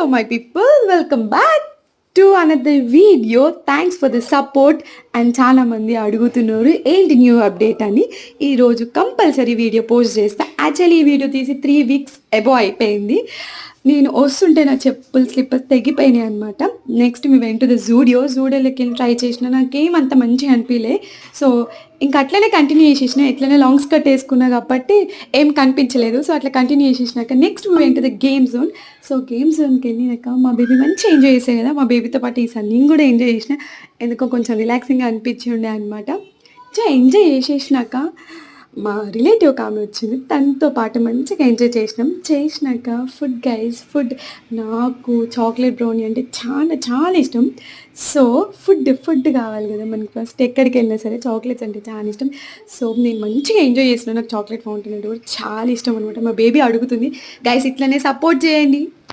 Hello my people, welcome back to another video. Thanks for the support and చాలా మంది అడుగుతున్నారు ఏంటి new update అని. ఈరోజు కంపల్సరీ వీడియో పోస్ట్ చేస్తా. యాక్చువల్లీ ఈ వీడియో తీసి 3 వీక్స్ అబో అయిపోయింది. నేను వస్తుంటే నా చెప్పులు స్లిప్పర్స్ తెగిపోయినాయి అనమాట. నెక్స్ట్ మేము వెంట ద జూడియోలోకి వెళ్ళి ట్రై చేసిన నాకేం అంత మంచిగా అనిపించలే. సో ఇంకా అట్లనే కంటిన్యూ చేసేసిన, ఎట్లనే లాంగ్ స్కర్ట్ వేసుకున్నా కాబట్టి ఏం కనిపించలేదు. సో అట్లా కంటిన్యూ చేసేసినాక నెక్స్ట్ మేము went the game zone. So game జోన్కి వెళ్ళినాక మా బేబీ మంచిగా ఎంజాయ్ చేసాయి కదా. మా బేబీతో పాటు ఈసారి నేను కూడా ఎంజాయ్ చేసిన, ఎందుకో కొంచెం రిలాక్సింగ్గా అనిపించి ఉండే అనమాట. సో ఎంజాయ్ చేసేసినాక మా రిలేటివ్ ఒక ఆమె వచ్చింది, తనతో పాటు మంచిగా ఎంజాయ్ చేసినాక ఫుడ్ నాకు చాక్లెట్ బ్రౌనీ అంటే చాలా చాలా ఇష్టం. సో ఫుడ్ కావాలి కదా మనకి, ఫస్ట్ ఎక్కడికి వెళ్ళినా సరే చాక్లెట్స్ అంటే చాలా ఇష్టం. సో నేను మంచిగా ఎంజాయ్ చేసిన, నాకు చాక్లెట్ ఫౌంటైన్ అంటే కూడా చాలా ఇష్టం అనమాట. మా బేబీ అడుగుతుంది, గైస్ ఇట్లనే సపోర్ట్ చేయండి.